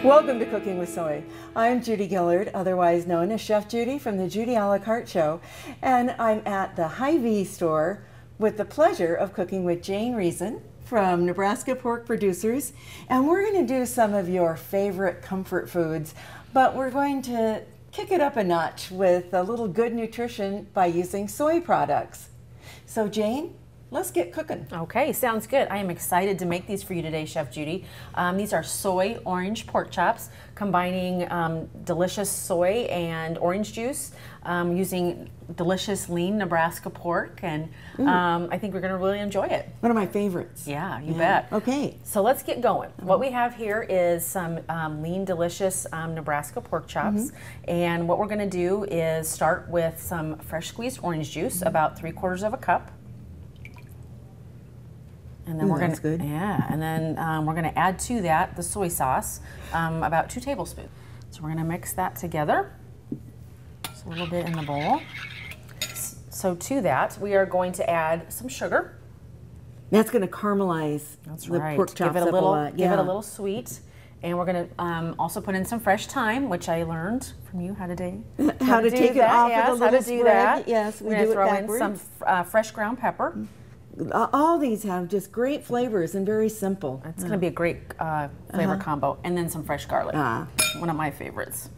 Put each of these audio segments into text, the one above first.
Welcome to Cooking with Soy. I'm Judy Gillard, otherwise known as Chef Judy from the Judy I show, and I'm at the Hy-Vee store with the pleasure of cooking with Jane Reeson from Nebraska Pork Producers, and we're going to do some of your favorite comfort foods, but we're going to kick it up a notch with a little good nutrition by using soy products. So Jane, let's get cooking. Okay, sounds good. I am excited to make these for you today, Chef Judy. These are soy-orange pork chops, combining delicious soy and orange juice, using delicious lean Nebraska pork, and I think we're going to really enjoy it. One of my favorites. Yeah, you bet. Okay. So let's get going. What we have here is some lean, delicious Nebraska pork chops, and what we're going to do is start with some fresh squeezed orange juice, about 3/4 of a cup. And then we're going to, and then we're going to add to that the soy sauce, about 2 tablespoons. So we're going to mix that together, just a little bit in the bowl. So to that, we are going to add some sugar. That's going to caramelize the pork chops give it a up little, a lot. Give it a little sweet. And we're going to also put in some fresh thyme, which I learned from you how to take it off with a little spread. Yes, we do it backwards. We're going to throw in some fresh ground pepper. All these have just great flavors and very simple. It's going to be a great flavor combo. And then some fresh garlic, one of my favorites.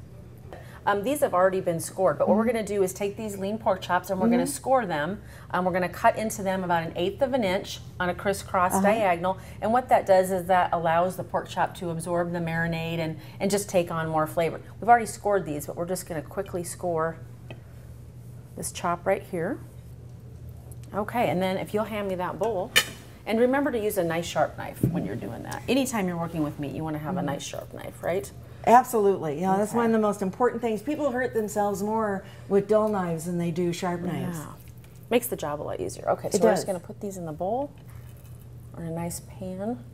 These have already been scored, but what we're going to do is take these lean pork chops and we're going to score them. We're going to cut into them about 1/8 of an inch on a crisscross diagonal. And what that does is that allows the pork chop to absorb the marinade and just take on more flavor. We've already scored these, but we're just going to quickly score this chop right here. Okay, and then if you'll hand me that bowl, and remember to use a nice sharp knife when you're doing that. Anytime you're working with meat, you want to have a nice sharp knife, right? Absolutely. Yeah, that's one of the most important things. People hurt themselves more with dull knives than they do sharp knives. Yeah. Makes the job a lot easier. Okay, so we're just going to put these in the bowl or in a nice pan,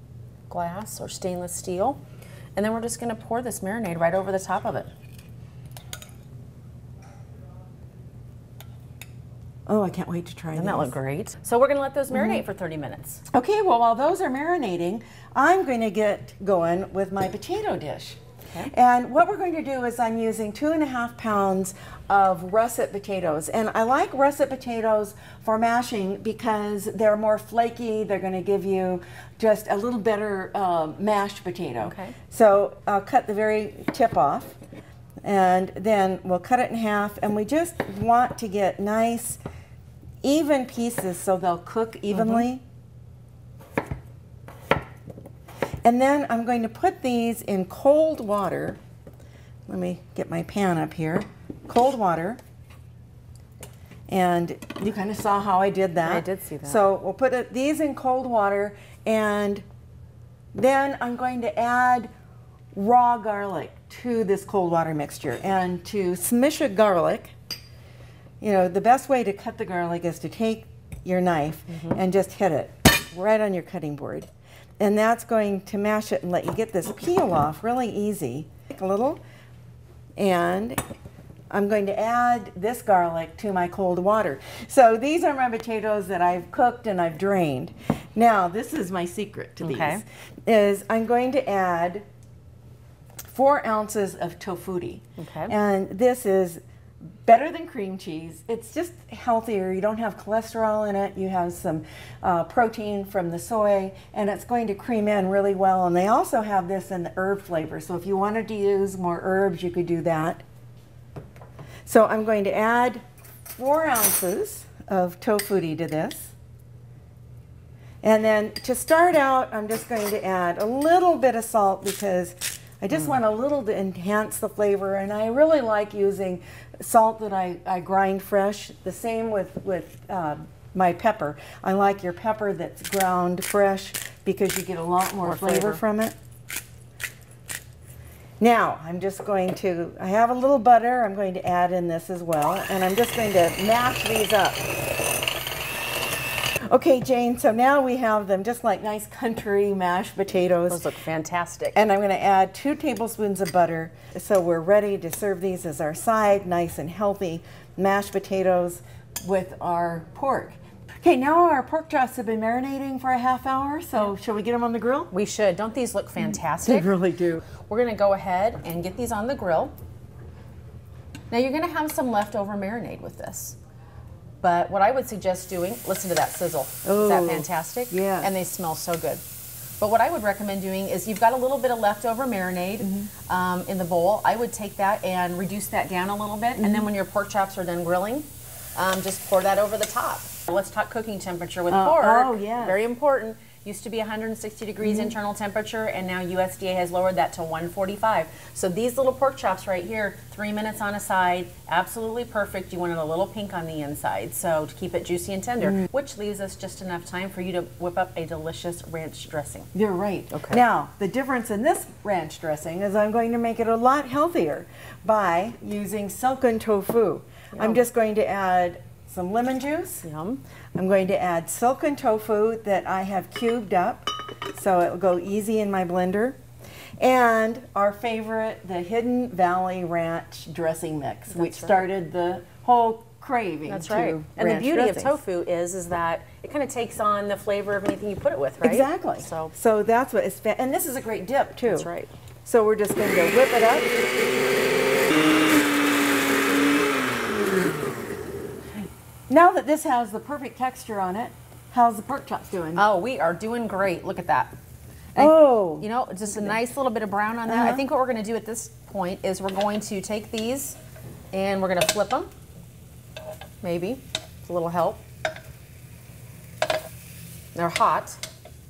glass or stainless steel, and then we're just going to pour this marinade right over the top of it. Oh, I can't wait to try these. Doesn't that look great? So we're going to let those marinate for 30 minutes. Okay, well, while those are marinating, I'm going to get going with my potato dish. Okay. And what we're going to do is I'm using 2.5 pounds of russet potatoes. And I like russet potatoes for mashing because they're more flaky. They're going to give you just a little better mashed potato. Okay. So I'll cut the very tip off. And then we'll cut it in half. And we just want to get nice, even pieces so they'll cook evenly. And then I'm going to put these in cold water. Let me get my pan up here. Cold water. And you kind of saw how I did that. I did see that. So we'll put these in cold water, and then I'm going to add raw garlic to this cold water mixture. And to smish a garlic, you know, the best way to cut the garlic is to take your knife and just hit it right on your cutting board. And that's going to mash it and let you get this peel off really easy. Take a little, and I'm going to add this garlic to my cold water. So these are my potatoes that I've cooked and I've drained. Now, this is my secret to these, is I'm going to add 4 ounces of tofu. And this is better than cream cheese. It's just healthier. You don't have cholesterol in it. You have some protein from the soy, and it's going to cream in really well. And they also have this in the herb flavor. So if you wanted to use more herbs, you could do that. So I'm going to add 4 ounces of tofu to this. And then to start out, I'm just going to add a little bit of salt because I just want a little to enhance the flavor, and I really like using salt that I grind fresh. The same with my pepper. I like your pepper that's ground fresh because you get a lot more flavor from it. Now, I'm just going to, I have a little butter I'm going to add in this as well, and I'm just going to mash these up. Okay, Jane, so now we have them just like nice country mashed potatoes. Those look fantastic. And I'm going to add 2 tablespoons of butter. So we're ready to serve these as our side, nice and healthy mashed potatoes with our pork. Okay, now our pork chops have been marinating for a half hour, so shall we get them on the grill? We should. Don't these look fantastic? They really do. We're gonna go ahead and get these on the grill. Now you're gonna have some leftover marinade with this. But what I would suggest doing, listen to that sizzle. Oh, is that fantastic? yeah. And they smell so good. But what I would recommend doing is you've got a little bit of leftover marinade in the bowl. I would take that and reduce that down a little bit. And then when your pork chops are done grilling, just pour that over the top. Let's talk cooking temperature with pork. Oh, yeah. Very important. Used to be 160 degrees internal temperature, and now USDA has lowered that to 145. So these little pork chops right here, 3 minutes on a side, absolutely perfect. You want it a little pink on the inside, so to keep it juicy and tender, which leaves us just enough time for you to whip up a delicious ranch dressing. You're right. Okay. Now, the difference in this ranch dressing is I'm going to make it a lot healthier by using silken tofu. Yum. I'm just going to add some lemon juice. Yum. I'm going to add silken tofu that I have cubed up, so it will go easy in my blender. And our favorite, the Hidden Valley Ranch dressing mix, which started the whole craving. That's to right. And the ranch beauty dressings. of tofu is that it kind of takes on the flavor of anything you put it with, right? Exactly. So that's what it's, and this is a great dip too. That's right. So we're just going to whip it up. Now that this has the perfect texture on it, how's the pork chops doing? Oh, we are doing great. Look at that. Oh. You know, just a nice little bit of brown on that. I think what we're going to do at this point is we're going to take these and we're going to flip them. Maybe. It's a little help. They're hot,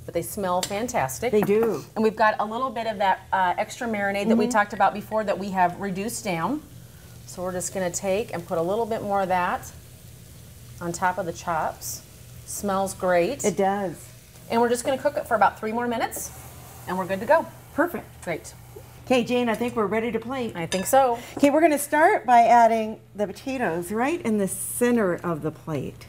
but they smell fantastic. They do. And we've got a little bit of that extra marinade that we talked about before that we have reduced down. So we're just going to take and put a little bit more of that on top of the chops. Smells great. It does. And we're just going to cook it for about 3 more minutes, and we're good to go. Perfect. Great. Okay, Jane, I think we're ready to plate. I think so. Okay, we're going to start by adding the potatoes right in the center of the plate.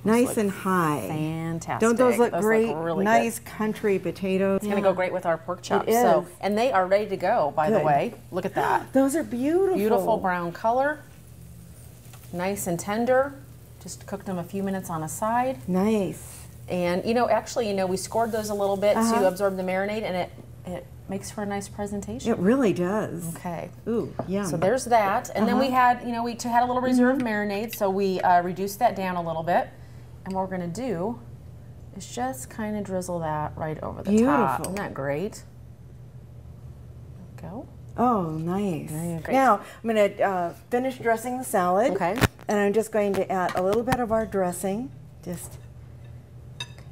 Nice and high. Fantastic. Don't those look Those great? look really nice good. country potatoes. It's going to go great with our pork chops. It is. So, and they are ready to go, by the Good. way. Look at that. Those are beautiful. Beautiful brown color. Nice and tender. Just cooked them a few minutes on a side. Nice. And you know, actually, you know, we scored those a little bit to absorb the marinade, and it makes for a nice presentation. It really does. Okay. Ooh, yeah. So there's that. And then we had, you know, we had a little reserve marinade, so we reduced that down a little bit. And what we're going to do is just kind of drizzle that right over the top. Isn't that great? There we go. Oh, nice. Great. Now, I'm going to finish dressing the salad. Okay. And I'm just going to add a little bit of our dressing. Just.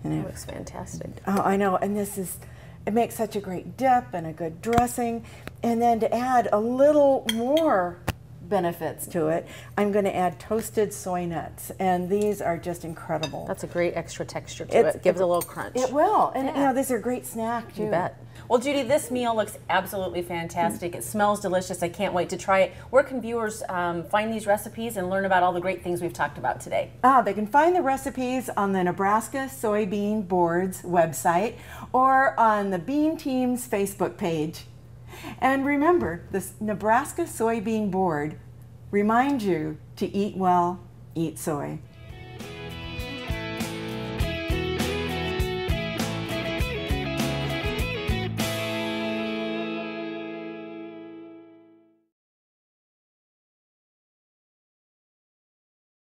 That looks fantastic. Oh, I know. And this is, it makes such a great dip and a good dressing. And then to add a little more benefits to it, I'm going to add toasted soy nuts. And these are just incredible. That's a great extra texture to it. Gives a little crunch. It will. And you know, these are a great snack too. You bet. Well, Judy, this meal looks absolutely fantastic. It smells delicious. I can't wait to try it. Where can viewers find these recipes and learn about all the great things we've talked about today? They can find the recipes on the Nebraska Soybean Board's website or on the Bean Team's Facebook page. And remember, the Nebraska Soybean Board reminds you to eat well, eat soy.